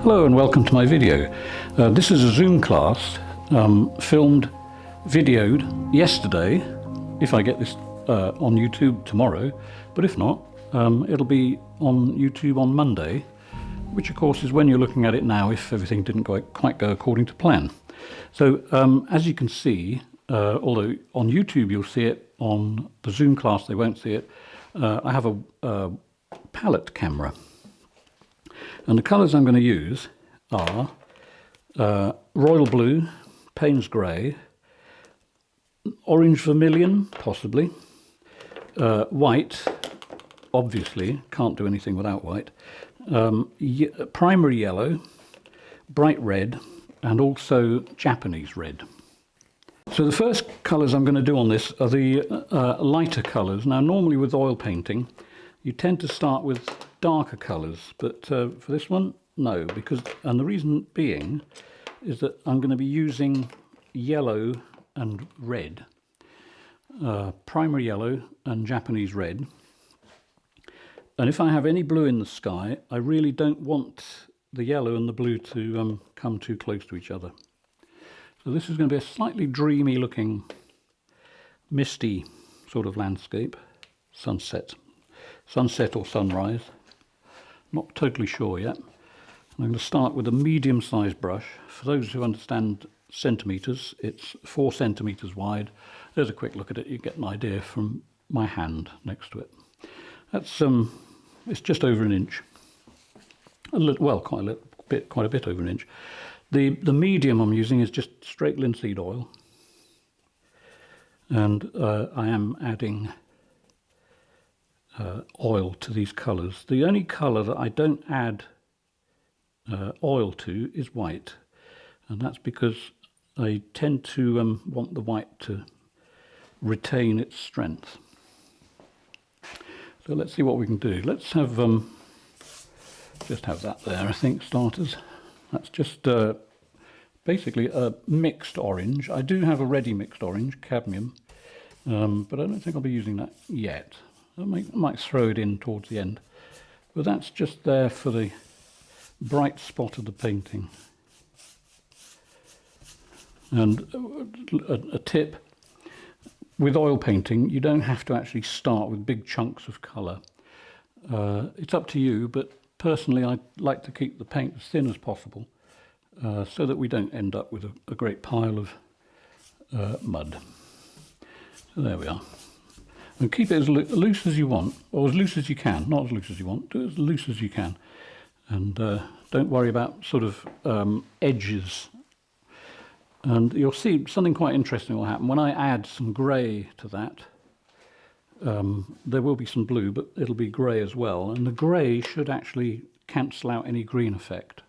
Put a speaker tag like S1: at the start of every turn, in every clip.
S1: Hello and welcome to my video. This is a Zoom class filmed, videoed yesterday, if I get this on YouTube tomorrow, but if not, it'll be on YouTube on Monday, which of course is when you're looking at it now if everything didn't quite go according to plan. So as you can see, although on YouTube you'll see it, on the Zoom class they won't see it, I have a palette camera. And the colours I'm going to use are royal blue, Payne's grey, orange vermilion, possibly, white, obviously, can't do anything without white, primary yellow, bright red, and also Japanese red. So the first colours I'm going to do on this are the lighter colours. Now normally with oil painting you tend to start with darker colours, but for this one, no, and the reason being is that I'm going to be using yellow and red, primary yellow and Japanese red. And if I have any blue in the sky, I really don't want the yellow and the blue to come too close to each other. So this is going to be a slightly dreamy looking, misty sort of landscape, sunset or sunrise. Not totally sure yet. I'm going to start with a medium-sized brush. For those who understand centimetres, it's 4 centimetres wide. There's a quick look at it. You get an idea from my hand next to it. That's it's just over an inch. Quite a bit over an inch. The medium I'm using is just straight linseed oil, and I am adding oil to these colours. The only colour that I don't add oil to is white, and that's because I tend to want the white to retain its strength. So let's see what we can do. Let's have just have that there, I think, starters. That's just basically a mixed orange. I do have a ready mixed orange, cadmium, but I don't think I'll be using that yet. I might throw it in towards the end, but that's just there for the bright spot of the painting. And a tip, with oil painting you don't have to actually start with big chunks of colour. It's up to you, but personally I like to keep the paint as thin as possible so that we don't end up with a great pile of mud. So there we are. And keep it as loose as you want, or as loose as you can, not as loose as you want, do it as loose as you can. And don't worry about sort of edges. And you'll see something quite interesting will happen. When I add some grey to that, there will be some blue, but it'll be grey as well. And the grey should actually cancel out any green effect.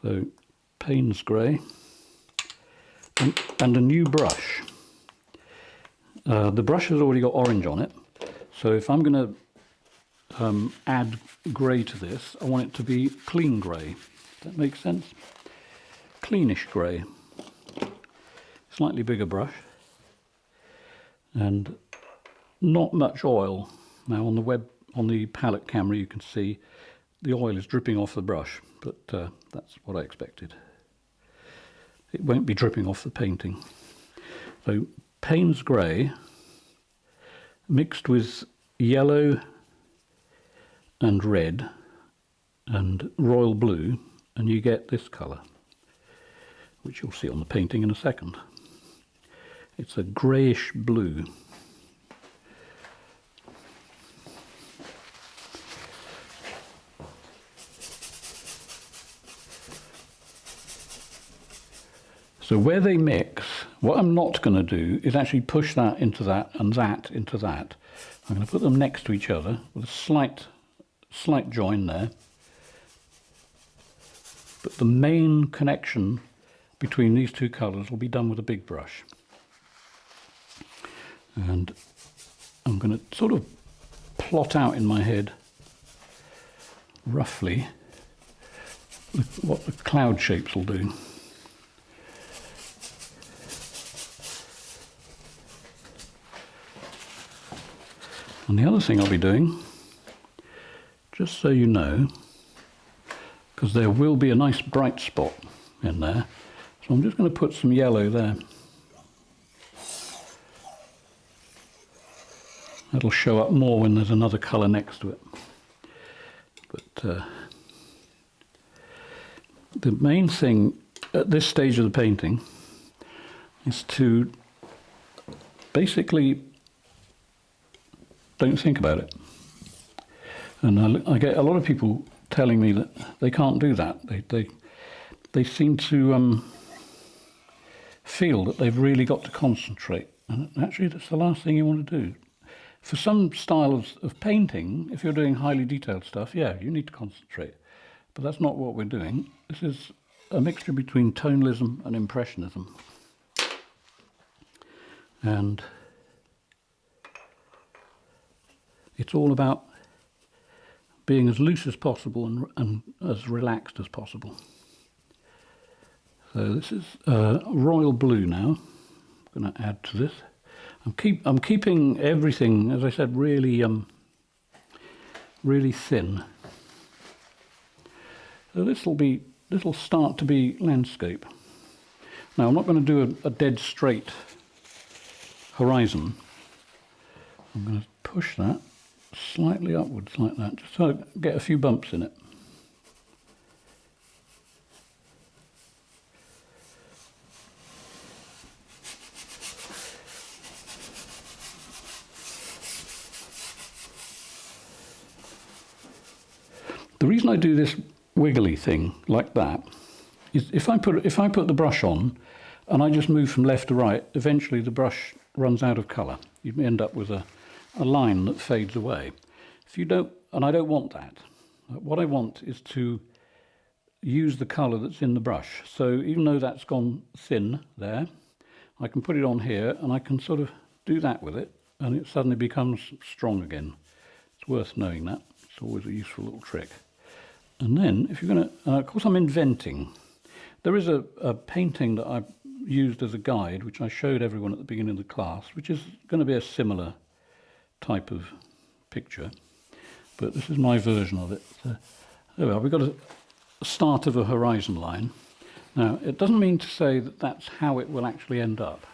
S1: So, Payne's grey, and a new brush. The brush has already got orange on it, so if I'm going to add grey to this, I want it to be clean grey. Does that make sense? Cleanish grey. Slightly bigger brush, and not much oil. Now on the palette camera you can see the oil is dripping off the brush, but that's what I expected. It won't be dripping off the painting. So Payne's grey mixed with yellow and red and royal blue, and you get this colour, which you'll see on the painting in a second. It's a greyish blue. So where they mix, what I'm not going to do is actually push that into that and that into that. I'm going to put them next to each other with a slight join there. But the main connection between these two colours will be done with a big brush. And I'm going to sort of plot out in my head roughly what the cloud shapes will do. And the other thing I'll be doing, just so you know, because there will be a nice bright spot in there. So I'm just going to put some yellow there. That'll show up more when there's another colour next to it. But the main thing at this stage of the painting is to basically don't think about it. And I get a lot of people telling me that they can't do that. They seem to feel that they've really got to concentrate. And actually that's the last thing you want to do. For some styles of painting, if you're doing highly detailed stuff, yeah, you need to concentrate. But that's not what we're doing. This is a mixture between tonalism and impressionism. And it's all about being as loose as possible and as relaxed as possible. So this is royal blue now. I'm going to add to this. I'm keeping everything, as I said, really really thin. So this will start to be landscape. Now I'm not going to do a dead straight horizon. I'm going to push that slightly upwards like that, just so I get a few bumps in it. The reason I do this wiggly thing like that is if I put the brush on and I just move from left to right, eventually the brush runs out of colour. You end up with a line that fades away. If you don't, and I don't want that. What I want is to use the colour that's in the brush. So even though that's gone thin there, I can put it on here and I can sort of do that with it and it suddenly becomes strong again. It's worth knowing that. It's always a useful little trick. And then, if you're going to, of course I'm inventing. There is a painting that I used as a guide, which I showed everyone at the beginning of the class, which is going to be a similar type of picture. But this is my version of it. So, there we are, we've got a start of a horizon line. Now, it doesn't mean to say that that's how it will actually end up.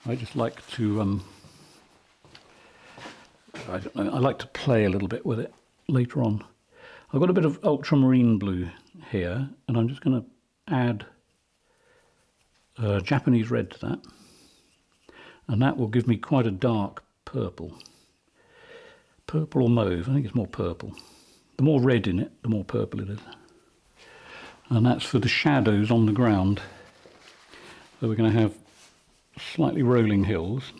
S1: I just like to, I don't know, I like to play a little bit with it later on. I've got a bit of ultramarine blue here, and I'm just going to add Japanese red to that, and that will give me quite a dark purple. Purple or mauve, I think it's more purple. The more red in it, the more purple it is. And that's for the shadows on the ground. So we're going to have slightly rolling hills.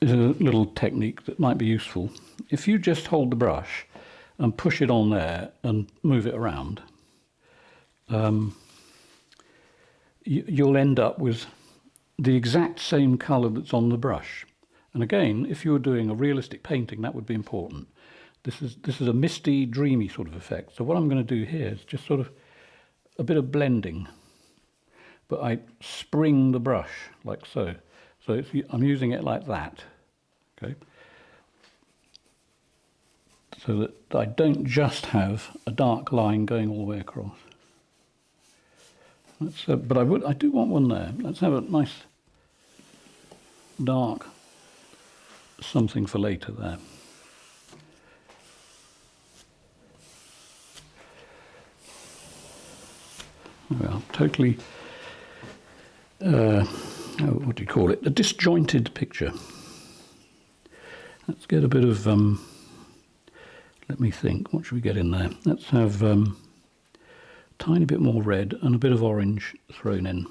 S1: Is a little technique that might be useful. If you just hold the brush and push it on there and move it around, you'll end up with the exact same colour that's on the brush. And again, if you were doing a realistic painting, that would be important. This is a misty, dreamy sort of effect. So what I'm going to do here is just sort of a bit of blending, but I spring the brush like so. So I'm using it like that, okay? So that I don't just have a dark line going all the way across. But I do want one there. Let's have a nice dark something for later there. Well, totally, what do you call it? A disjointed picture. Let's get a bit of, let me think, what should we get in there? Let's have a tiny bit more red and a bit of orange thrown in.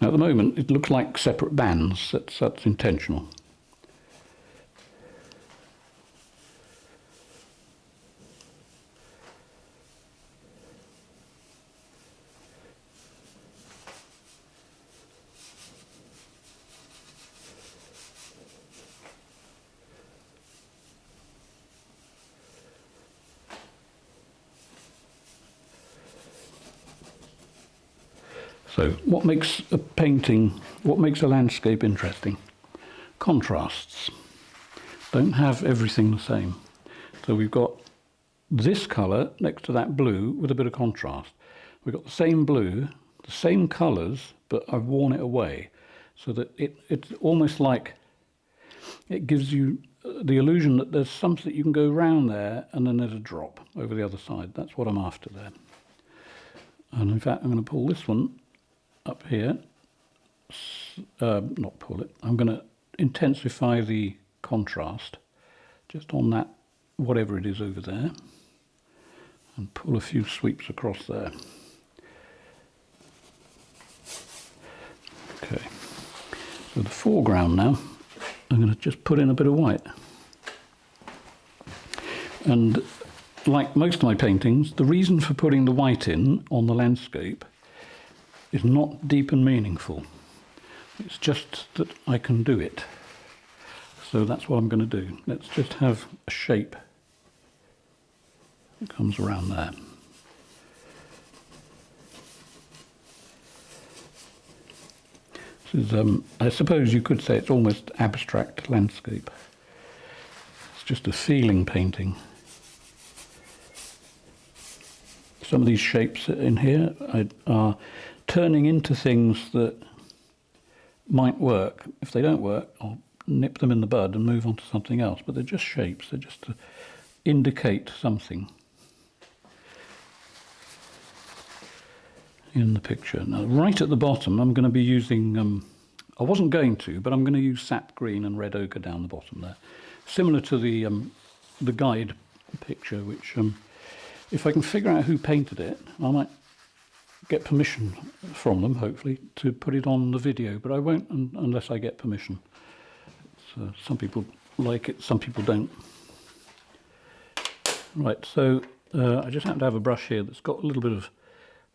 S1: Now at the moment it looks like separate bands, that's intentional. So what makes a painting, what makes a landscape interesting? Contrasts. Don't have everything the same. So we've got this colour next to that blue with a bit of contrast. We've got the same blue, the same colours, but I've worn it away so that it's almost like it gives you the illusion that there's something you can go round there and then there's a drop over the other side. That's what I'm after there. And in fact, I'm going to pull this one up here. Not pull it. I'm going to intensify the contrast just on that, whatever it is over there, and pull a few sweeps across there. Okay, so the foreground now, I'm going to just put in a bit of white. And like most of my paintings, the reason for putting the white in on the landscape is not deep and meaningful. It's just that I can do it. So that's what I'm going to do. Let's just have a shape that comes around there. This is, I suppose you could say it's almost abstract landscape. It's just a feeling painting. Some of these shapes in here are turning into things that might work. If they don't work, I'll nip them in the bud and move on to something else. But they're just shapes. They're just to indicate something in the picture. Now, right at the bottom, I'm going to be using, I wasn't going to, but I'm going to use sap green and red ochre down the bottom there. Similar to the guide picture, which, if I can figure out who painted it, I might get permission from them, hopefully, to put it on the video, but I won't unless I get permission. Some people like it, some people don't. Right, so I just happen to have a brush here that's got a little bit of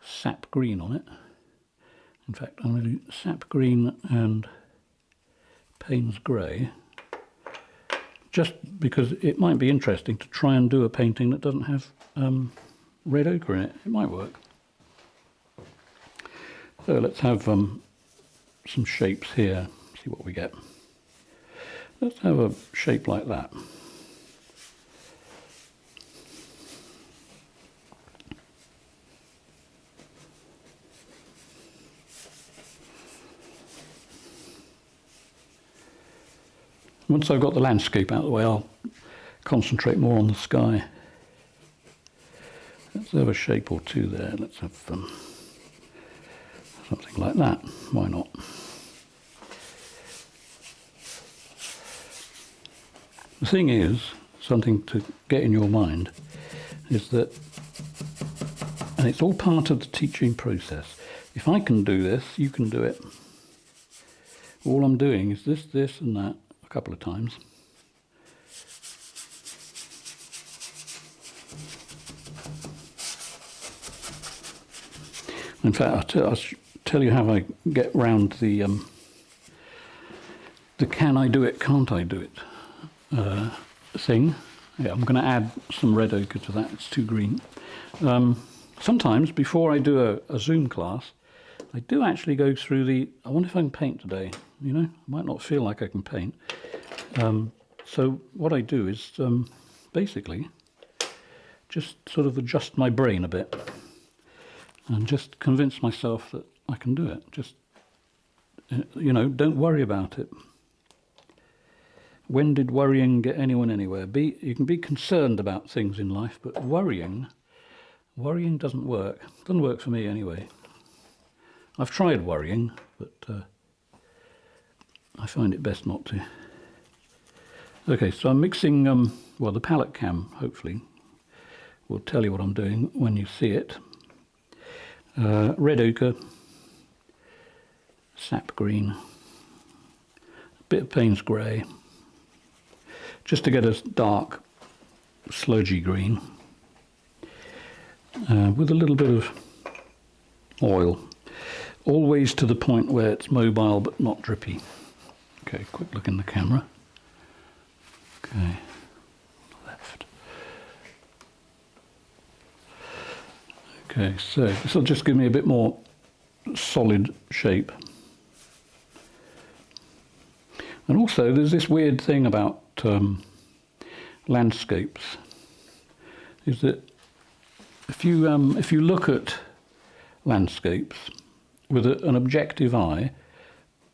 S1: sap green on it. In fact, I'm going to do sap green and Payne's grey, just because it might be interesting to try and do a painting that doesn't have red ochre in it. It might work. So let's have some shapes here, see what we get. Let's have a shape like that. Once I've got the landscape out of the way, I'll concentrate more on the sky. Let's have a shape or two there. Let's have something like that. Why not? The thing is, something to get in your mind, is that, and it's all part of the teaching process, if I can do this, you can do it. All I'm doing is this and that a couple of times. In fact, I'll tell you how I get round the can I do it, can't I do it thing. Yeah, I'm going to add some red ochre to that, it's too green. Sometimes, before I do a Zoom class, I do actually go through I wonder if I can paint today, you know, I might not feel like I can paint. So what I do is basically just sort of adjust my brain a bit and just convince myself that I can do it. Just, you know, don't worry about it. When did worrying get anyone anywhere? You can be concerned about things in life, but worrying doesn't work. It doesn't work for me anyway. I've tried worrying, but I find it best not to. Okay, so I'm mixing, well, the palette cam, hopefully, will tell you what I'm doing when you see it. Red ochre, sap green, a bit of Payne's grey, just to get a dark, sludgy green, with a little bit of oil, always to the point where it's mobile but not drippy. Okay, quick look in the camera. Okay, left. Okay, so this will just give me a bit more solid shape. And also there's this weird thing about landscapes, is that if you look at landscapes with an objective eye,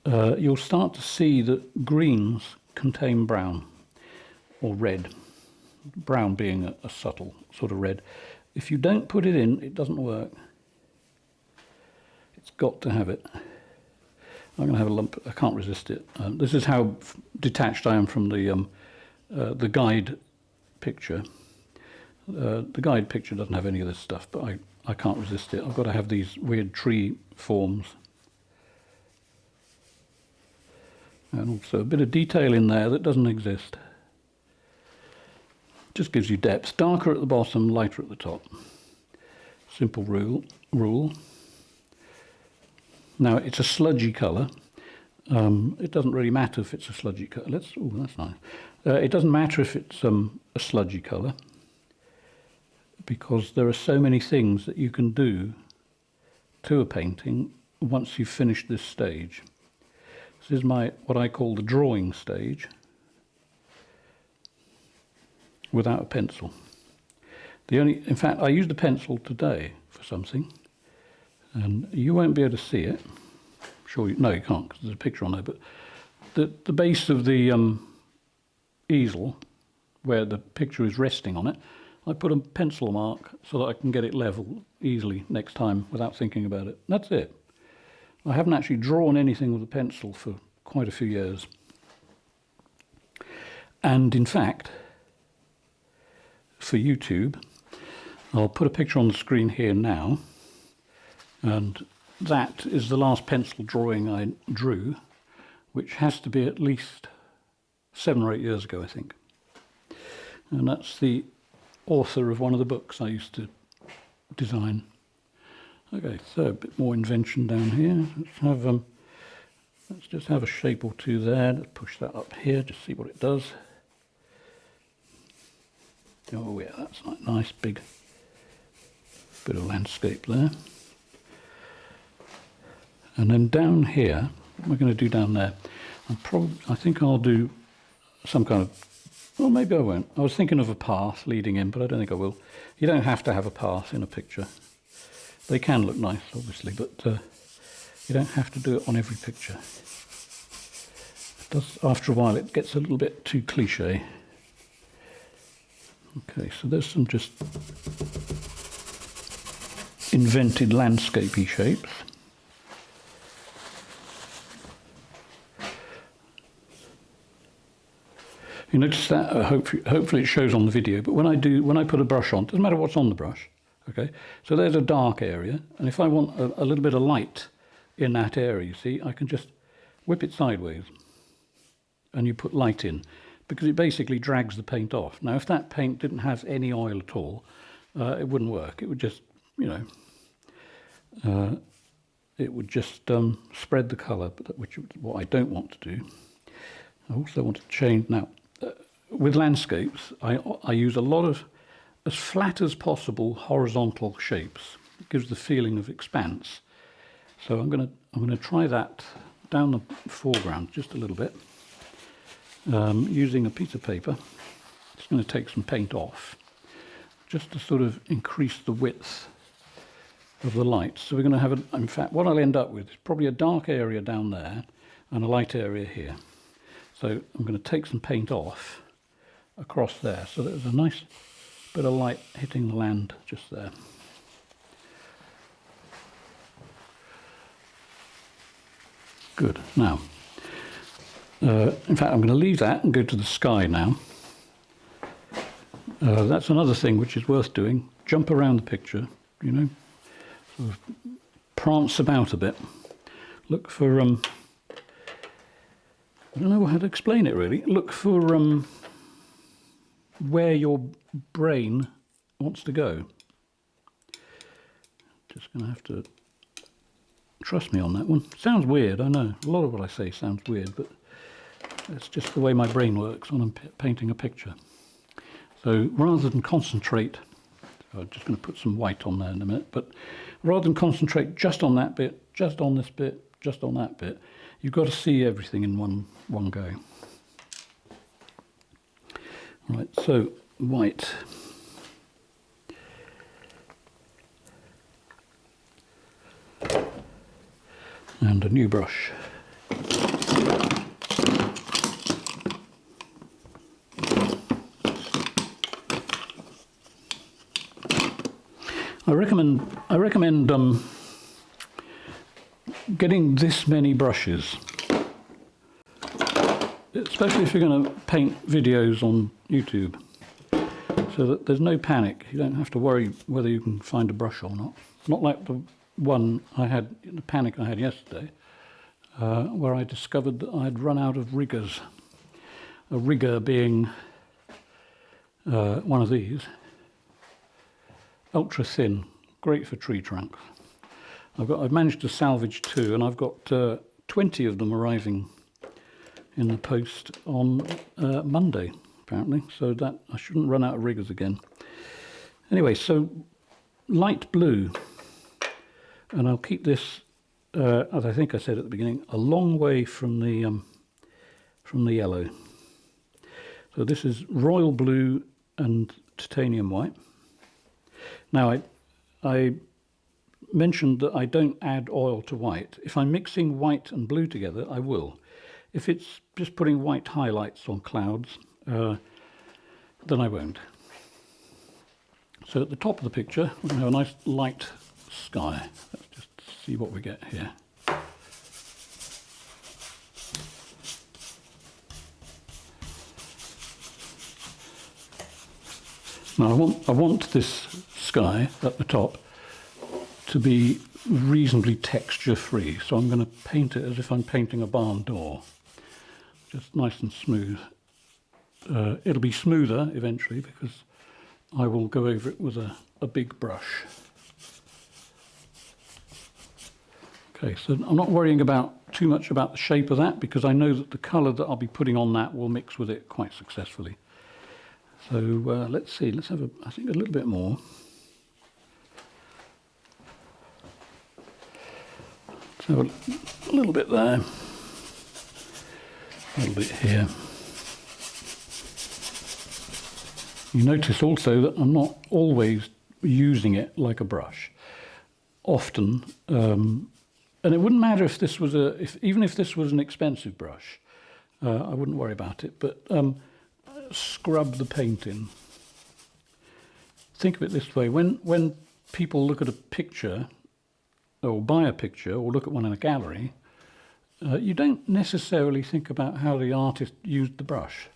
S1: you'll start to see that greens contain brown or red, brown being a subtle sort of red. If you don't put it in, it doesn't work. It's got to have it. I'm going to have a lump. I can't resist it. This is how detached I am from the guide picture. The guide picture doesn't have any of this stuff, but I can't resist it. I've got to have these weird tree forms. And also a bit of detail in there that doesn't exist. Just gives you depth. Darker at the bottom, lighter at the top. Simple rule. Now it's a sludgy colour. It doesn't really matter if it's a sludgy colour. Oh, that's nice. It doesn't matter if it's a sludgy colour, because there are so many things that you can do to a painting once you've finished this stage. This is what I call the drawing stage without a pencil. In fact, I used a pencil today for something, and you won't be able to see it. Sure, no, you can't because there's a picture on there. But the base of the easel, where the picture is resting on it, I put a pencil mark so that I can get it level easily next time without thinking about it. That's it. I haven't actually drawn anything with a pencil for quite a few years. And in fact, for YouTube, I'll put a picture on the screen here now, and that is the last pencil drawing I drew, which has to be at least 7 or 8 years ago, I think. And that's the author of one of the books I used to design. Okay, so a bit more invention down here. Let's just have a shape or two there. Let's push that up here, just see what it does. Oh yeah, that's a nice big bit of landscape there. And then down here, what am I going to do down there? I think I'll do some kind of, well, maybe I won't. I was thinking of a path leading in, but I don't think I will. You don't have to have a path in a picture. They can look nice, obviously, but you don't have to do it on every picture. It does, after a while, it gets a little bit too cliche. Okay, so there's some just invented landscapey shapes. You notice that, hopefully it shows on the video, but when I put a brush on, it doesn't matter what's on the brush, okay? So there's a dark area, and if I want a little bit of light in that area, you see, I can just whip it sideways, and you put light in, because it basically drags the paint off. Now, if that paint didn't have any oil at all, it wouldn't work. It would just, it would just spread the colour, which is what I don't want to do. I also want to change now. With landscapes, I use a lot of, as flat as possible, horizontal shapes. It gives the feeling of expanse. So I'm going to try that down the foreground just a little bit, using a piece of paper. It's going to take some paint off, just to sort of increase the width of the light. So we're going to have, in fact, what I'll end up with is probably a dark area down there and a light area here. So I'm going to take some paint off across there, so there's a nice bit of light hitting the land just there. Good. Now, in fact, I'm going to leave that and go to the sky now. That's another thing which is worth doing. Jump around the picture, sort of prance about a bit. Look for I don't know how to explain it really. Look for where your brain wants to go. Just going to have to trust me on that one. Sounds weird, I know. A lot of what I say sounds weird, but it's just the way my brain works when I'm painting a picture. So rather than concentrate, I'm just going to put some white on there in a minute, but rather than concentrate just on that bit, just on this bit, just on that bit. You've got to see everything in one go. Right, so white. And a new brush. I recommend getting this many brushes, especially if you're going to paint videos on YouTube, so that there's no panic. You don't have to worry whether you can find a brush or not. Not like the one I had, the panic I had yesterday, where I discovered that I'd run out of riggers. A rigger being one of these. Ultra thin, great for tree trunks. I've managed to salvage 2, and I've got 20 of them arriving in the post on Monday, apparently. So that I shouldn't run out of riggers again. Anyway, so light blue, and I'll keep this, as I think I said at the beginning, a long way from the yellow. So this is royal blue and titanium white. Now, I mentioned that I don't add oil to white. If I'm mixing white and blue together, I will. If it's just putting white highlights on clouds, then I won't. So at the top of the picture, we're going to have a nice light sky. Let's just see what we get here. Now I want this sky at the top to be reasonably texture free, so I'm going to paint it as if I'm painting a barn door, just nice and smooth. It'll be smoother eventually because I will go over it with a big brush. Okay, so I'm not worrying too much about the shape of that, because I know that the colour that I'll be putting on that will mix with it quite successfully. So let's see, let's have I think a little bit more. So a little bit there, a little bit here. You notice also that I'm not always using it like a brush. Often, and it wouldn't matter if this was even if this was an expensive brush, I wouldn't worry about it. But scrub the paint in. Think of it this way: when people look at a picture, or buy a picture, or look at one in a gallery, you don't necessarily think about how the artist used the brush.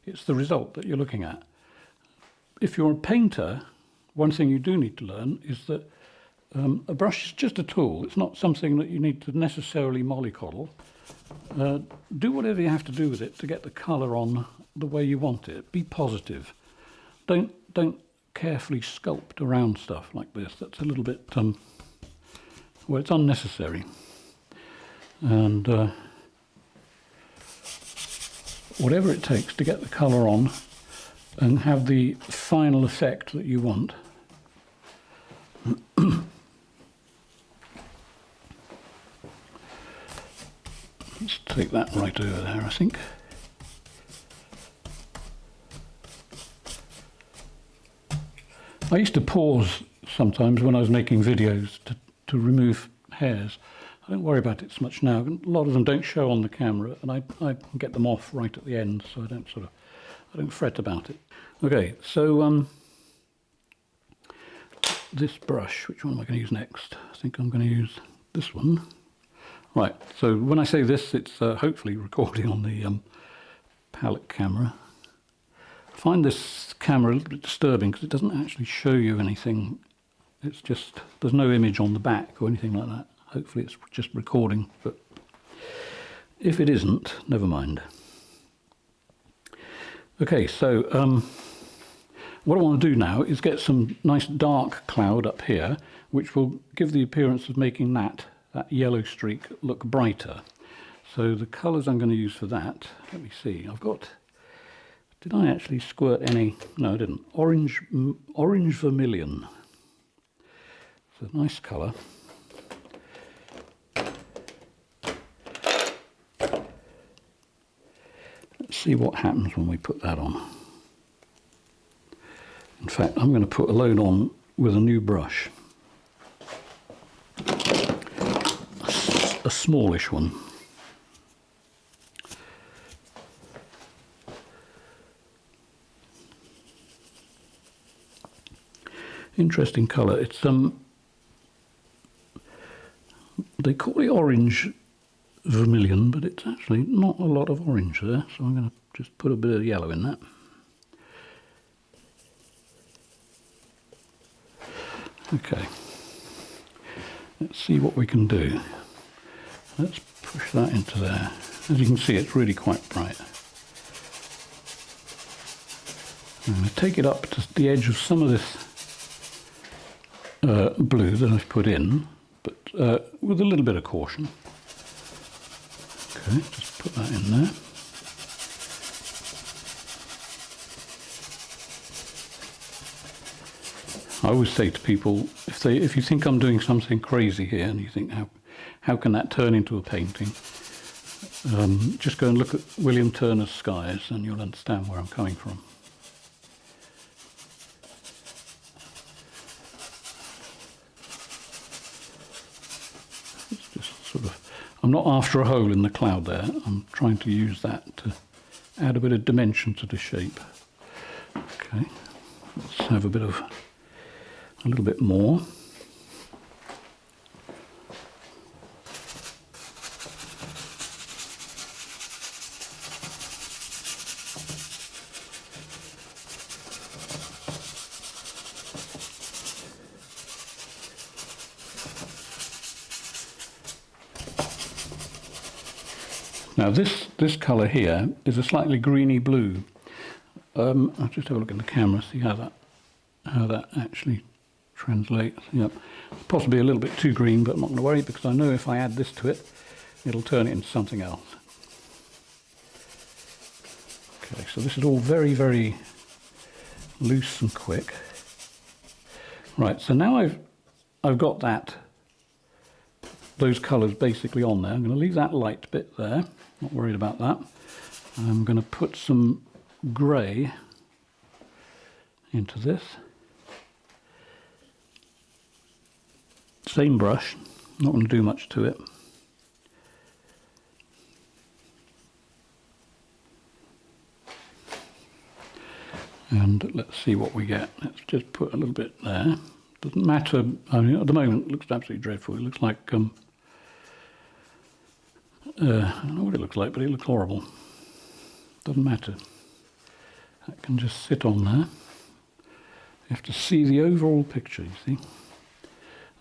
S1: It's the result that you're looking at. If you're a painter, one thing you do need to learn is that a brush is just a tool. It's not something that you need to necessarily mollycoddle. Do whatever you have to do with it to get the colour on the way you want it. Be positive. Don't carefully sculpt around stuff like this. That's a little bit, well, it's unnecessary. And whatever it takes to get the colour on and have the final effect that you want. Let's take that right over there, I think. I used to pause sometimes when I was making videos to remove hairs. I don't worry about it so much now. A lot of them don't show on the camera, and I can get them off right at the end, so I don't fret about it. Okay, so this brush, which one am I going to use next? I think I'm going to use this one. Right, so when I say this, it's hopefully recording on the palette camera. I find this camera a little bit disturbing because it doesn't actually show you anything. It's just, there's no image on the back or anything like that. Hopefully it's just recording, but if it isn't, never mind. Okay, so what I want to do now is get some nice dark cloud up here, which will give the appearance of making that yellow streak look brighter. So the colours I'm going to use for that, let me see, I've got, did I actually squirt any? No, I didn't. Orange Vermilion. It's a nice colour. see what happens when we put that on. In fact, I'm going to put a load on with a new brush. A smallish one. Interesting colour. It's they call it orange vermilion, but it's actually not a lot of orange there, so I'm going to just put a bit of yellow in that. Okay, let's see what we can do. Let's push that into there. As you can see, it's really quite bright. I'm going to take it up to the edge of some of this blue that I've put in, but with a little bit of caution. Okay, just put that in there. I always say to people, if you think I'm doing something crazy here and you think, how can that turn into a painting? Just go and look at William Turner's Skies and you'll understand where I'm coming from. It's just sort of, I'm not after a hole in the cloud there, I'm trying to use that to add a bit of dimension to the shape. Okay, let's have a little bit more. Now this colour here is a slightly greeny blue. I'll just have a look in the camera, see how that actually translates. Yep, possibly a little bit too green, but I'm not going to worry because I know if I add this to it, it'll turn it into something else. Okay, so this is all very, very loose and quick. Right, so now I've got those colours basically on there. I'm going to leave that light bit there, not worried about that. I'm going to put some grey into this. Same brush, not going to do much to it. And let's see what we get. Let's just put a little bit there. Doesn't matter, I mean, at the moment it looks absolutely dreadful. It looks like, I don't know what it looks like, but it looks horrible. Doesn't matter. That can just sit on there. You have to see the overall picture, you see.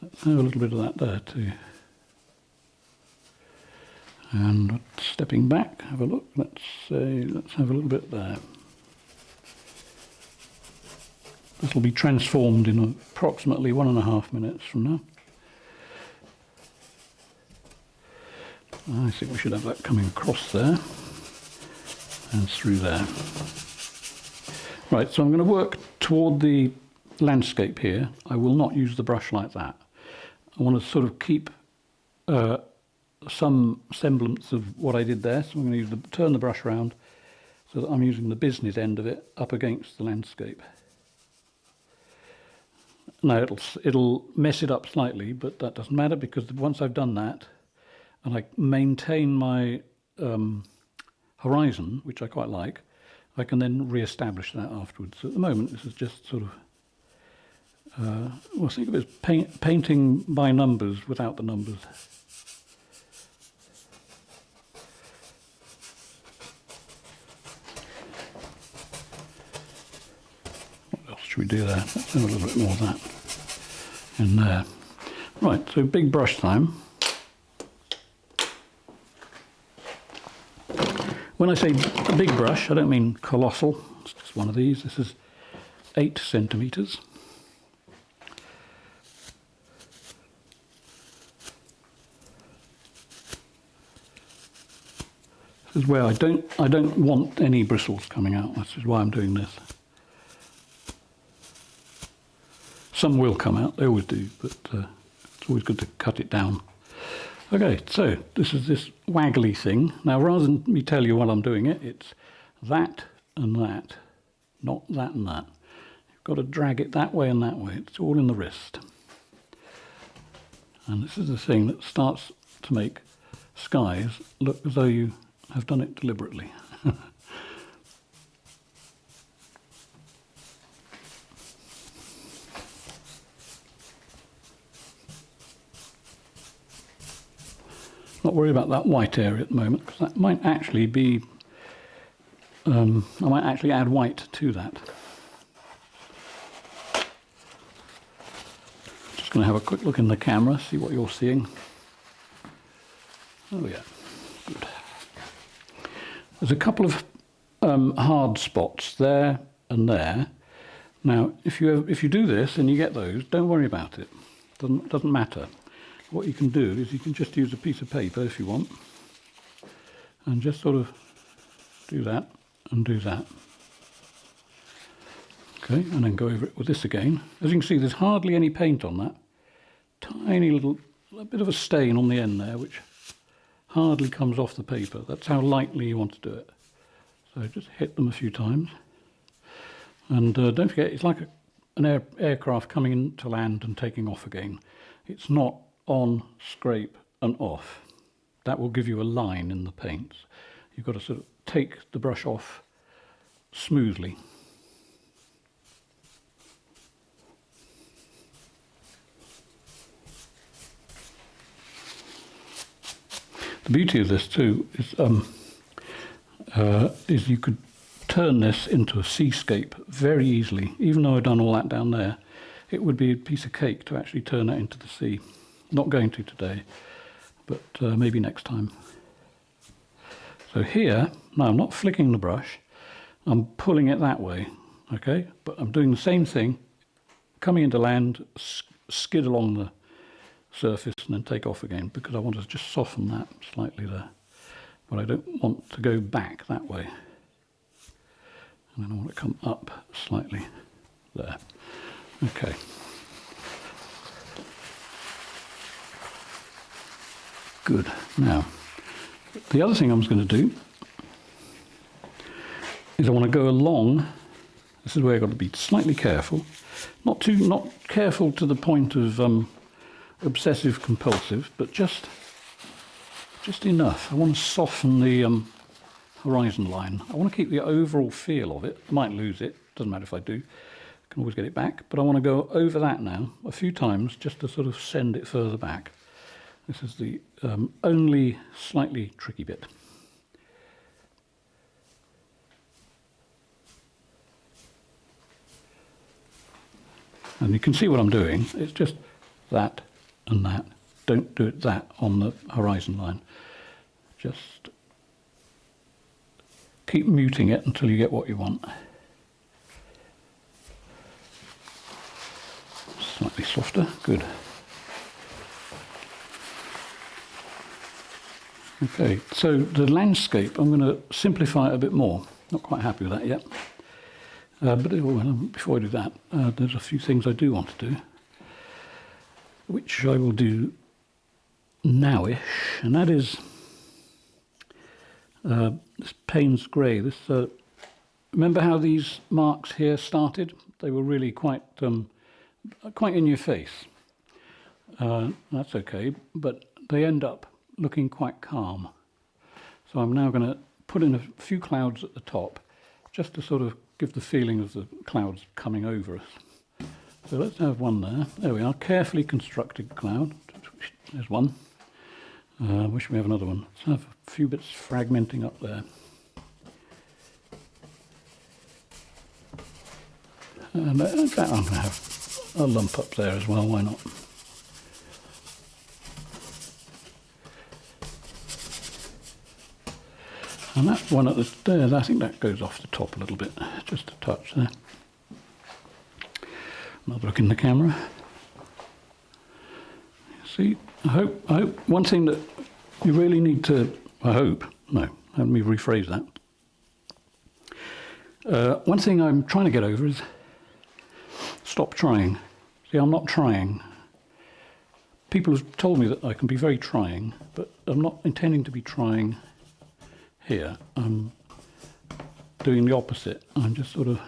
S1: Let's have a little bit of that there too. And stepping back, have a look. Let's have a little bit there. This will be transformed in approximately 1.5 minutes from now. I think we should have that coming across there and through there. Right, so I'm going to work toward the landscape here. I will not use the brush like that. I want to sort of keep some semblance of what I did there. So I'm going to turn the brush around so that I'm using the business end of it up against the landscape. Now it'll mess it up slightly, but that doesn't matter because once I've done that and I maintain my horizon, which I quite like, I can then re-establish that afterwards. So at the moment this is just sort of, well, think of it as painting by numbers without the numbers. What else should we do there? Let's have a little bit more of that in there. Right, so big brush time. When I say a big brush, I don't mean colossal. It's just one of these. This is 8 centimeters. This is where I don't want any bristles coming out. This is why I'm doing this. Some will come out, they always do, but it's always good to cut it down. Okay, so this is this waggly thing. Now, rather than me tell you while I'm doing it, that and that, not that and that. You've got to drag it that way and that way. It's all in the wrist. And this is the thing that starts to make skies look as though you have done it deliberately. Not worry about that white area at the moment, because that might actually be, I might actually add white to that. Just going to have a quick look in the camera, see what you're seeing. Oh yeah, good. There's a couple of hard spots there and there. Now, if you do this and you get those, don't worry about it. Doesn't matter. What you can do is you can just use a piece of paper if you want, and just sort of do that and do that. Okay, and then go over it with this again. As you can see, there's hardly any paint on that. Tiny little, a bit of a stain on the end there, which hardly comes off the paper. That's how lightly you want to do it. So just hit them a few times. And don't forget, it's like an aircraft coming into land and taking off again. It's not on, scrape and off. That will give you a line in the paints. You've got to sort of take the brush off smoothly. The beauty of this too is you could turn this into a seascape very easily. Even though I've done all that down there, it would be a piece of cake to actually turn that into the sea. Not going to today, but maybe next time. So here, now I'm not flicking the brush, I'm pulling it that way, okay? But I'm doing the same thing, coming into land, skid along the surface and then take off again, because I want to just soften that slightly there. But I don't want to go back that way. And then I want to come up slightly there. Okay. Good. Now, the other thing I'm going to do is I want to go along. This is where I've got to be slightly careful, not careful to the point of obsessive compulsive, but just enough. I want to soften the horizon line. I want to keep the overall feel of it. I might lose it. Doesn't matter if I do. I can always get it back. But I want to go over that now a few times just to sort of send it further back. This is the only slightly tricky bit. And you can see what I'm doing. It's just that and that. Don't do it that on the horizon line. Just keep muting it until you get what you want. Slightly softer, good. Okay, so the landscape, I'm going to simplify it a bit more. Not quite happy with that yet. But before I do that, there's a few things I do want to do, which I will do nowish, and that is this Payne's grey. This remember how these marks here started? They were really quite in your face. That's okay, but they end up looking quite calm. So I'm now going to put in a few clouds at the top, just to sort of give the feeling of the clouds coming over us. So let's have one there. There we are, carefully constructed cloud. There's one. I wish we have another one. Let's have a few bits fragmenting up there. And in fact, I'm going to have a lump up there as well, why not? And that one at the there, I think that goes off the top a little bit, just a touch there. Another look in the camera. See, I hope one thing that you really need to, let me rephrase that. One thing I'm trying to get over is stop trying. See, I'm not trying. People have told me that I can be very trying, but I'm not intending to be trying here. I'm doing the opposite. I'm just sort of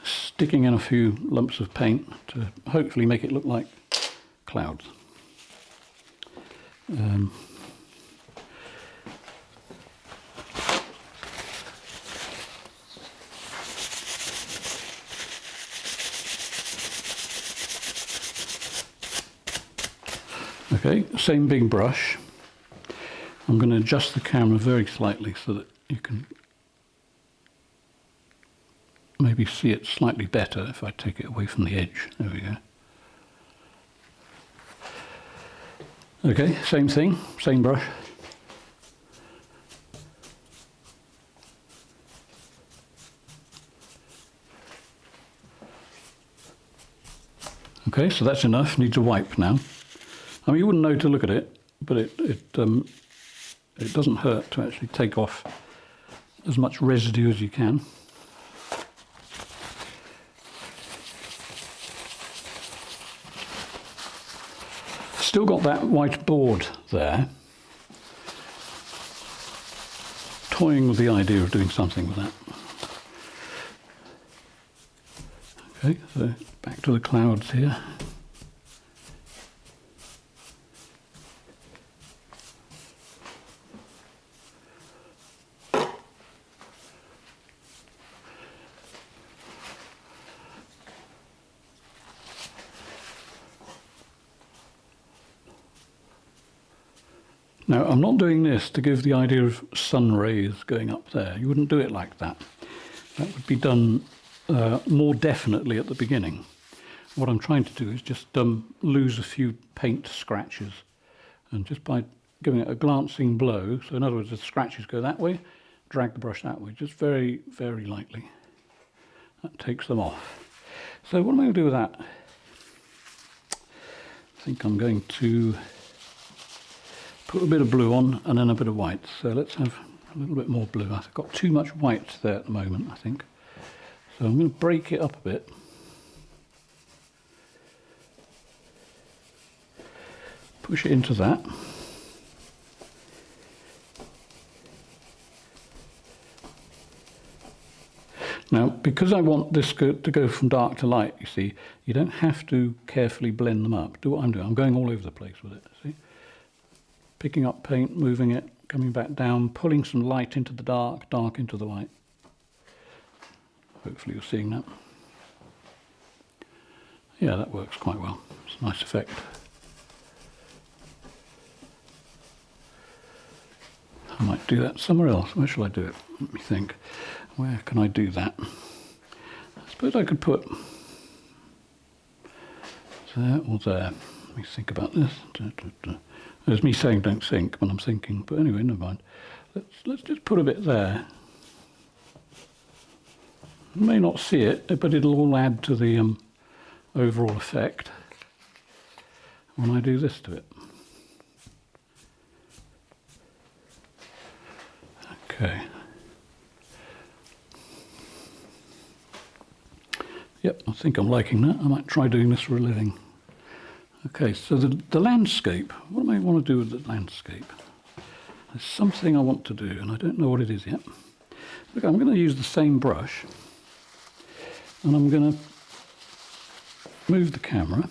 S1: sticking in a few lumps of paint to hopefully make it look like clouds. Okay, same big brush. I'm going to adjust the camera very slightly so that you can maybe see it slightly better if I take it away from the edge. There we go. Okay, same thing, same brush. Okay, so that's enough. Needs a wipe now. I mean, you wouldn't know to look at it, but it doesn't hurt to actually take off as much residue as you can. Still got that white board there. Toying with the idea of doing something with that. Okay, so back to the clouds here. Now, I'm not doing this to give the idea of sun rays going up there. You wouldn't do it like that. That would be done more definitely at the beginning. What I'm trying to do is just lose a few paint scratches. And just by giving it a glancing blow, so in other words, the scratches go that way, drag the brush that way, just very, very lightly. That takes them off. So what am I going to do with that? I think I'm going to put a bit of blue on and then a bit of white. So let's have a little bit more blue. I've got too much white there at the moment, I think. So I'm going to break it up a bit. Push it into that. Now, because I want this to go from dark to light, you see, you don't have to carefully blend them up. Do what I'm doing. I'm going all over the place with it, see? Picking up paint, moving it, coming back down, pulling some light into the dark, dark into the light. Hopefully you're seeing that. Yeah, that works quite well. It's a nice effect. I might do that somewhere else. Where shall I do it? Let me think. Where can I do that? I suppose I could put there or there. Let me think about this. There's me saying don't think when I'm thinking, but anyway, never mind. Let's just put a bit there. You may not see it, but it'll all add to the overall effect when I do this to it. Okay. Yep, I think I'm liking that. I might try doing this for a living. Okay, so the landscape. What do I want to do with the landscape? There's something I want to do, and I don't know what it is yet. Look, I'm going to use the same brush, and I'm going to move the camera.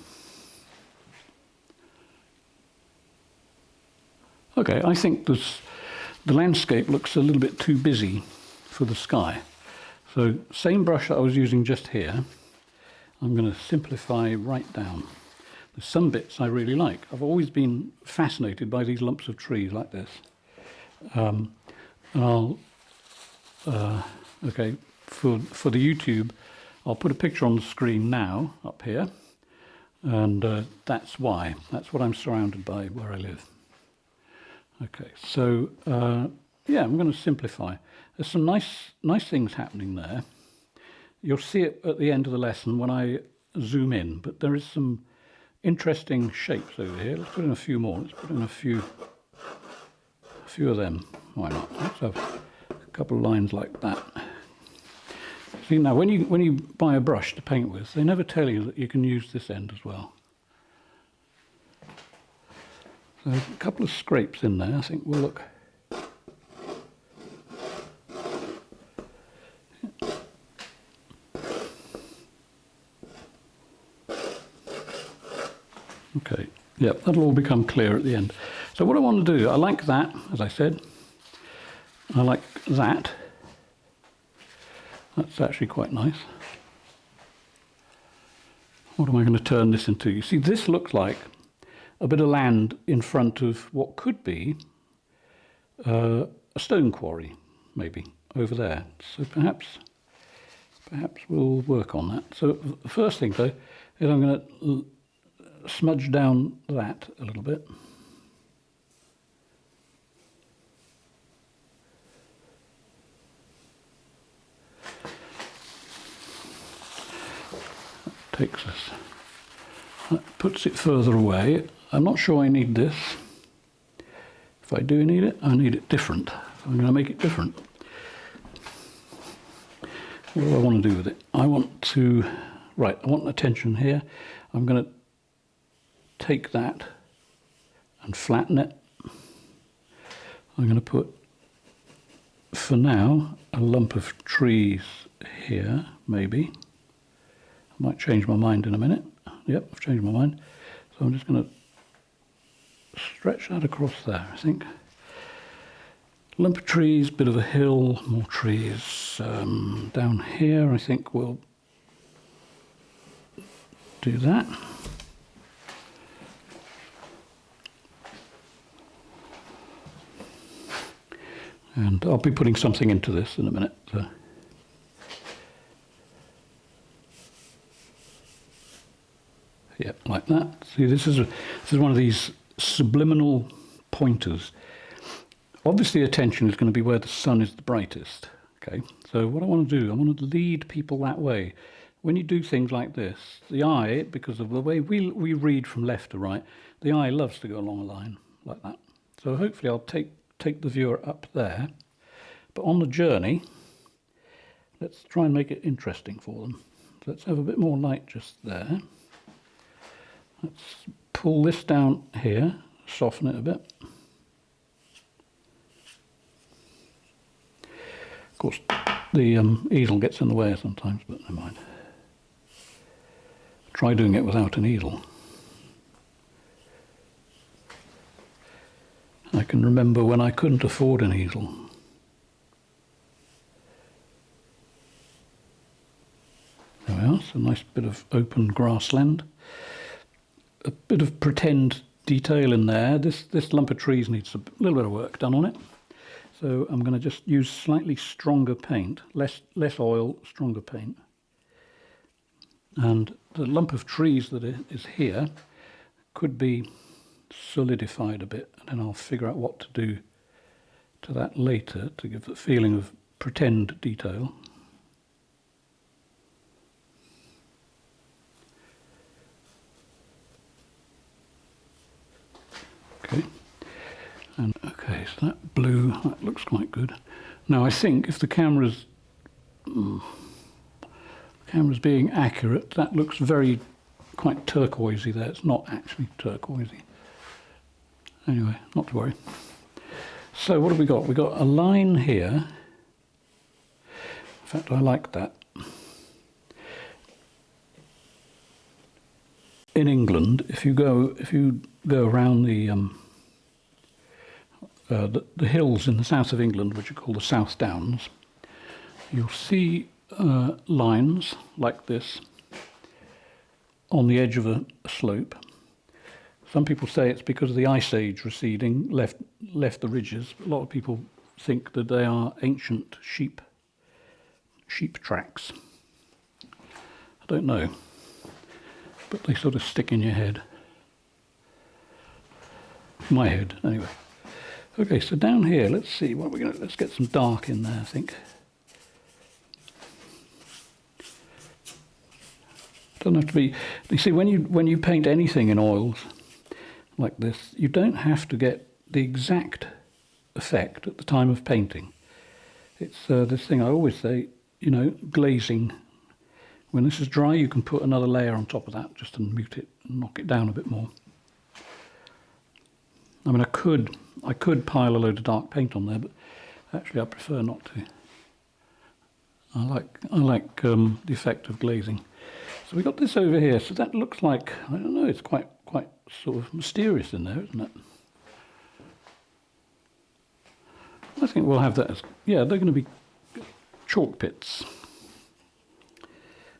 S1: Okay, I think the landscape looks a little bit too busy for the sky. So, same brush that I was using just here, I'm going to simplify right down. There's some bits I really like. I've always been fascinated by these lumps of trees like this. And I'll, okay, for the YouTube, I'll put a picture on the screen now, up here, and that's why. That's what I'm surrounded by where I live. Okay, so yeah, I'm going to simplify. There's some nice things happening there. You'll see it at the end of the lesson when I zoom in, but there is some interesting shapes over here. Let's put in a few more. Let's put in a few of them. Why not? Let's have a couple of lines like that. See, now when you buy a brush to paint with, they never tell you that you can use this end as well. So a couple of scrapes in there, I think will look Yep, that'll all become clear at the end. So what I want to do, I like that, as I said. I like that. That's actually quite nice. What am I going to turn this into? You see, this looks like a bit of land in front of what could be a stone quarry, maybe, over there. So perhaps we'll work on that. So the first thing, though, is I'm going to smudge down that a little bit. That takes us, that puts it further away. I'm not sure I need this. If I do need it, I need it different. So I'm going to make it different. What do I want to do with it? I want to, right, I want attention here. I'm going to take that and flatten it. I'm going to put, for now, a lump of trees here, maybe. I might change my mind in a minute. Yep, I've changed my mind. So I'm just going to stretch that across there, I think. Lump of trees, bit of a hill, more trees. Down here, I think we'll do that. And I'll be putting something into this in a minute. So. Yeah, like that. See, this is one of these subliminal pointers. Obviously, attention is going to be where the sun is the brightest. Okay, so what I want to do, I want to lead people that way. When you do things like this, the eye, because of the way we read from left to right, the eye loves to go along a line like that. So hopefully I'll take the viewer up there. But on the journey, let's try and make it interesting for them. So let's have a bit more light just there. Let's pull this down here, soften it a bit. Of course, the easel gets in the way sometimes, but never mind. Try doing it without an easel. I can remember when I couldn't afford an easel. There we are, so a nice bit of open grassland. A bit of pretend detail in there. This lump of trees needs a little bit of work done on it. So I'm going to just use slightly stronger paint, less oil, stronger paint. And the lump of trees that is here could be solidified a bit, and then I'll figure out what to do to that later to give the feeling of pretend detail. Okay. And okay, so that blue, that looks quite good. Now I think if the camera's being accurate, that looks quite turquoisey there. It's not actually turquoisey. Anyway, not to worry. So what have we got? We've got a line here. In fact, I like that. In England, if you go around the hills in the south of England, which are called the South Downs, you'll see lines like this on the edge of a slope. Some people say it's because of the ice age receding left the ridges. A lot of people think that they are ancient sheep tracks. I don't know, but they sort of stick in your head. My head, anyway. Okay, so down here, let's see what we're going to. Let's get some dark in there, I think. Doesn't have to be. You see, when you paint anything in oils like this, you don't have to get the exact effect at the time of painting. It's this thing I always say, you know, glazing. When this is dry, you can put another layer on top of that just to mute it and knock it down a bit more. I mean, I could pile a load of dark paint on there, but actually I prefer not to. I like the effect of glazing. So we got this over here. So that looks like, I don't know, it's quite quite sort of mysterious in there, isn't it? I think we'll have that as, yeah, they're going to be chalk pits.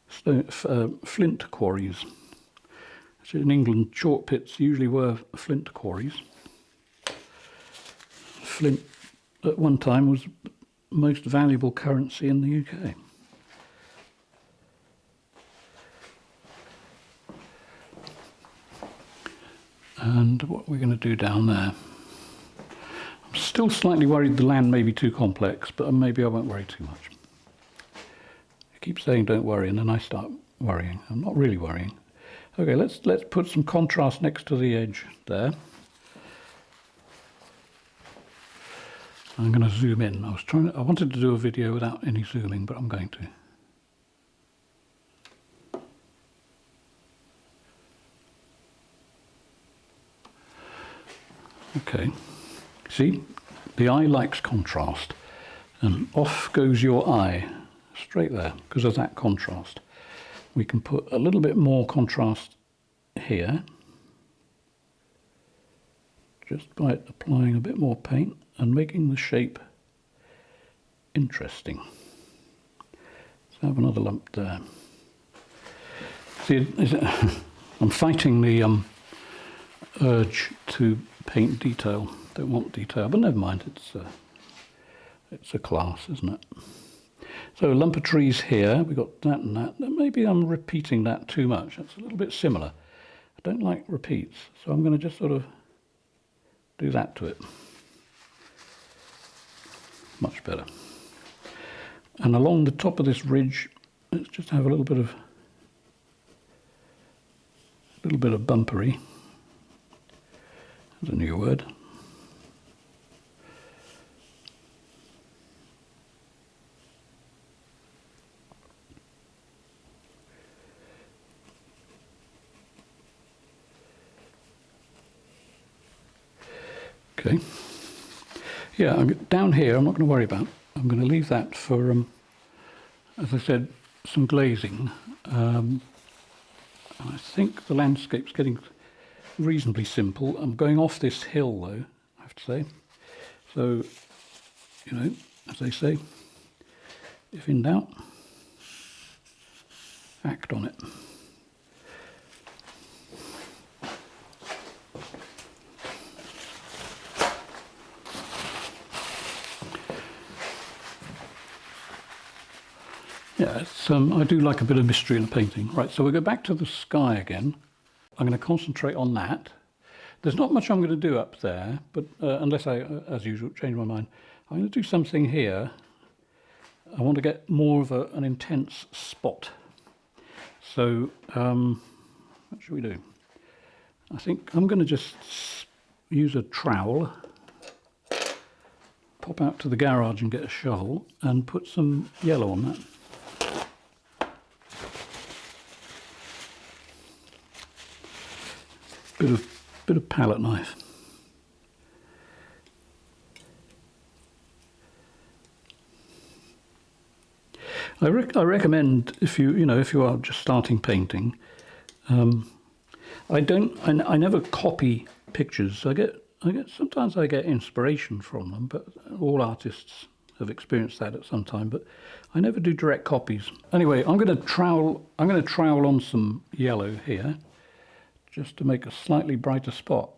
S1: Flint quarries. So in England, chalk pits usually were flint quarries. Flint at one time was the most valuable currency in the UK. And what we're going to do down there. I'm still slightly worried the land may be too complex, but maybe I won't worry too much. I keep saying don't worry, and then I start worrying. I'm not really worrying. Okay, let's put some contrast next to the edge there. I'm going to zoom in. I wanted to do a video without any zooming, but I'm going to. Okay, see, the eye likes contrast, and off goes your eye, straight there, because of that contrast. We can put a little bit more contrast here, just by applying a bit more paint and making the shape interesting. Let's have another lump there. See, I'm fighting the urge to paint detail. Don't want detail, but never mind. It's a class, isn't it? So a lump of trees here. We've got that and that. Maybe I'm repeating that too much. That's a little bit similar. I don't like repeats, so I'm going to just sort of do that to it. Much better. And along the top of this ridge, let's just have a little bit of bumpery. That's a new word. Okay. Yeah, down here I'm not going to worry about. I'm going to leave that for, as I said, some glazing. I think the landscape's getting reasonably simple. I'm going off this hill though, I have to say. So, you know, as they say, if in doubt, act on it. Yeah, I do like a bit of mystery in painting. Right, so we'll go back to the sky again. I'm going to concentrate on that. There's not much I'm going to do up there, but unless I, as usual, change my mind. I'm going to do something here. I want to get more of an intense spot. So, what should we do? I think I'm going to just use a trowel, pop out to the garage and get a shovel, and put some yellow on that. Bit of palette knife. I recommend if you are just starting painting. I never copy pictures. Sometimes I get inspiration from them, but all artists have experienced that at some time. But I never do direct copies. Anyway, I'm going to trowel on some yellow here, just to make a slightly brighter spot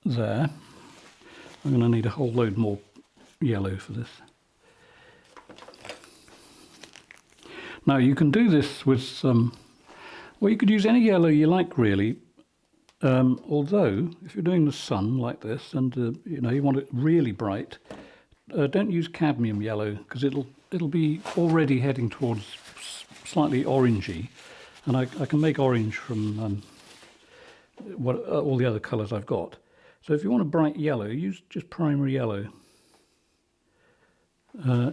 S1: there. I'm going to need a whole load more yellow for this. Now you can do this with some, well, you could use any yellow you like really, although if you're doing the sun like this and you want it really bright, don't use cadmium yellow because it'll be already heading towards slightly orangey, and I can make orange from all the other colours I've got. So if you want a bright yellow, use just primary yellow.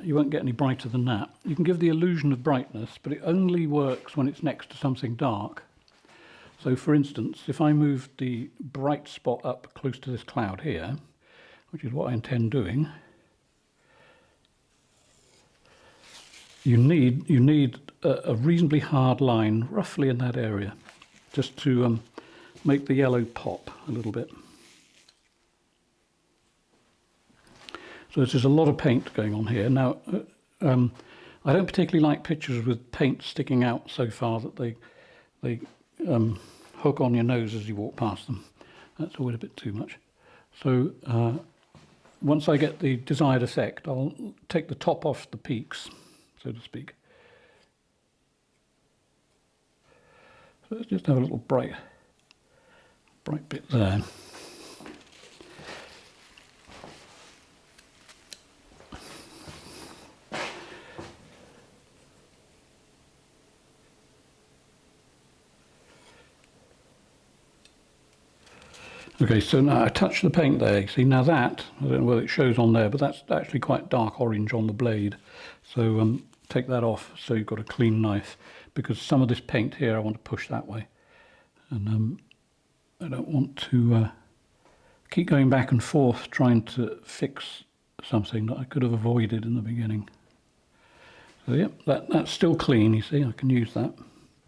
S1: You won't get any brighter than that. You can give the illusion of brightness, but it only works when it's next to something dark. So for instance, if I move the bright spot up close to this cloud here, which is what I intend doing, you need a reasonably hard line roughly in that area, just to make the yellow pop a little bit. So there's a lot of paint going on here. Now, I don't particularly like pictures with paint sticking out so far that they hook on your nose as you walk past them. That's always a bit too much. So once I get the desired effect, I'll take the top off the peaks, so to speak. So let's just have a little bright bit there. Okay, so now I touch the paint there. See, now that, I don't know whether it shows on there, but that's actually quite dark orange on the blade. So take that off so you've got a clean knife, because some of this paint here I want to push that way. And I don't want to keep going back and forth trying to fix something that I could have avoided in the beginning. So yeah, that's still clean, you see, I can use that.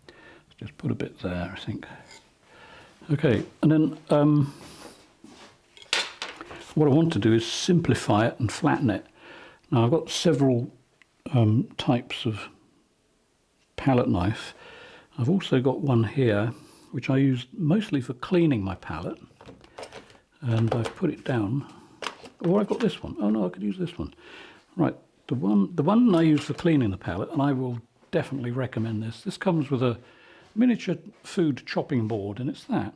S1: Let's just put a bit there, I think. Okay, and then what I want to do is simplify it and flatten it. Now I've got several types of palette knife. I've also got one here which I use mostly for cleaning my palette, and I've put it down. Or I've got this one. Oh no, I could use this one. Right, the one I use for cleaning the palette, and I will definitely recommend this. This comes with a miniature food chopping board, and it's that.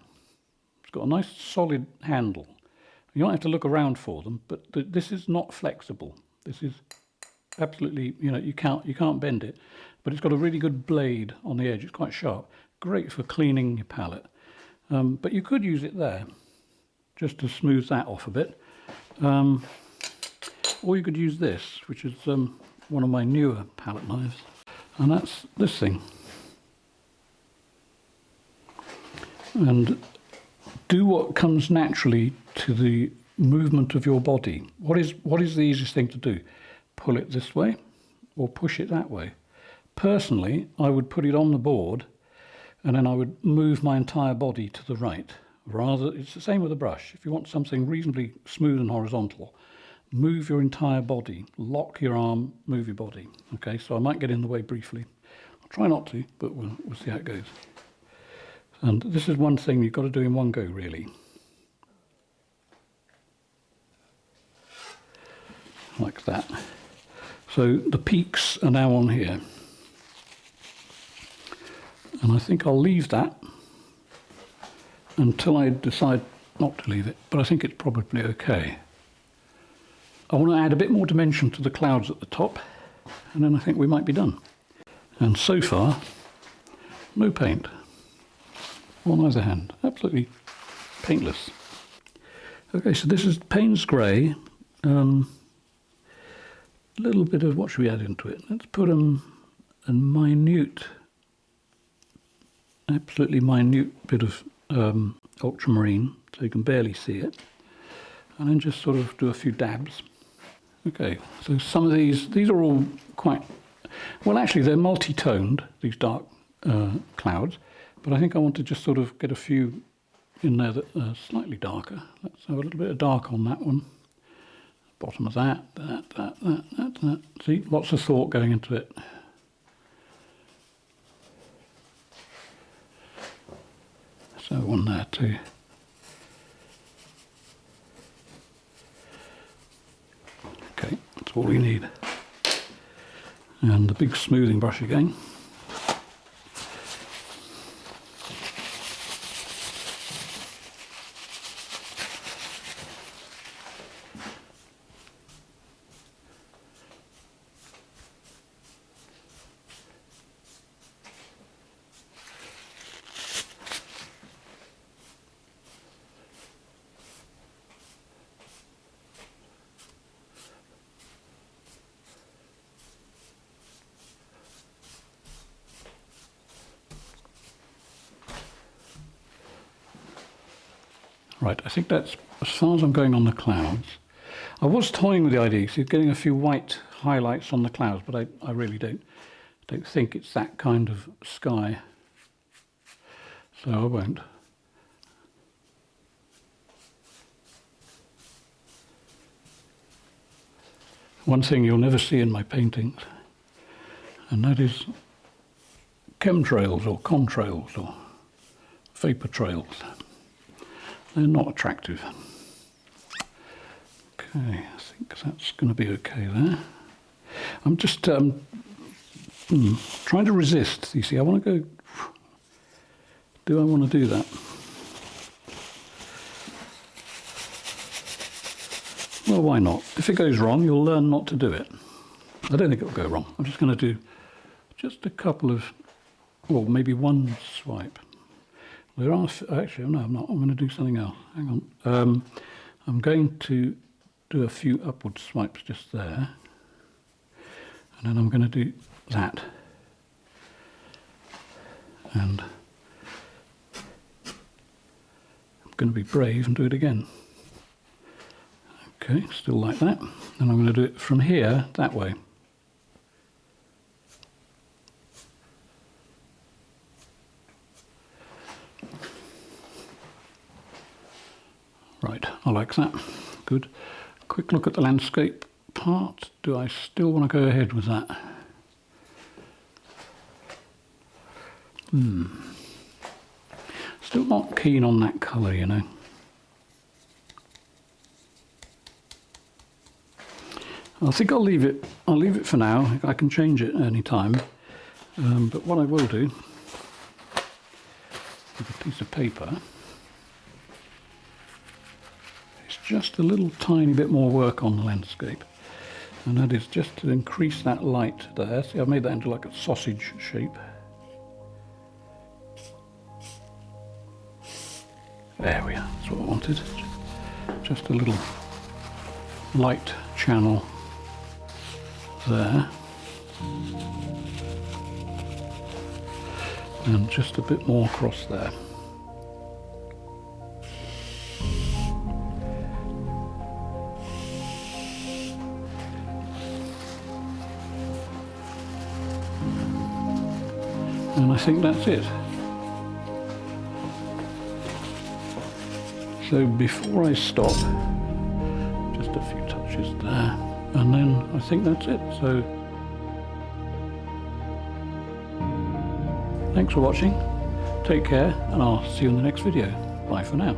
S1: It's got a nice solid handle. You don't have to look around for them, but this is not flexible. This is absolutely, you know, you can't bend it, but it's got a really good blade on the edge. It's quite sharp. Great for cleaning your palette. But you could use it there, just to smooth that off a bit. Or you could use this, which is one of my newer palette knives, and that's this thing. And do what comes naturally to the movement of your body. What is the easiest thing to do? Pull it this way or push it that way? Personally, I would put it on the board and then I would move my entire body to the right. Rather, it's the same with a brush. If you want something reasonably smooth and horizontal, move your entire body, lock your arm, move your body. Okay, so I might get in the way briefly. I'll try not to, but we'll see how it goes. And this is one thing you've got to do in one go, really. Like that. So the peaks are now on here. And I think I'll leave that until I decide not to leave it, but I think it's probably okay. I want to add a bit more dimension to the clouds at the top, and then I think we might be done. And so far, no paint on either hand, absolutely paintless. Okay, so this is Payne's grey. A little bit of, what should we add into it? Let's put a minute, absolutely minute bit of ultramarine, so you can barely see it, and then just sort of do a few dabs. Okay, so some of these are all quite, well actually they're multi-toned, these dark clouds, but I think I want to just sort of get a few in there that are slightly darker. Let's have a little bit of dark on that one. Bottom of that. See, lots of thought going into it. So one there too. Okay, that's all we need. And the big smoothing brush again. Right, I think that's as far as I'm going on the clouds. I was toying with the idea of getting a few white highlights on the clouds, but I really don't think it's that kind of sky. So I won't. one thing you'll never see in my paintings, and that is chemtrails or contrails or vapor trails. They're not attractive. Okay, I think that's going to be okay there. I'm just trying to resist. You see, I want to go. Do I want to do that? Well, why not? If it goes wrong, you'll learn not to do it. I don't think it'll go wrong. I'm just going to do just a couple of, well, maybe one swipe. There are, actually, no, I'm not. I'm going to do something else. Hang on. I'm going to do a few upward swipes just there. And then I'm going to do that. And I'm going to be brave and do it again. Okay, still like that. And I'm going to do it from here, that way. Right, I like that. Good. Quick look at the landscape part. Do I still want to go ahead with that? Still not keen on that colour, you know. I think I'll leave it. I'll leave it for now. I can change it any time. But what I will do with a piece of paper is just a little tiny bit more work on the landscape, and that is just to increase that light there. See, I've made that into like a sausage shape. There we are. That's what I wanted. Just a little light channel there, and just a bit more across there. And I think that's it. So before I stop, just a few touches there. And then I think that's it. So thanks for watching. Take care, and I'll see you in the next video. Bye for now.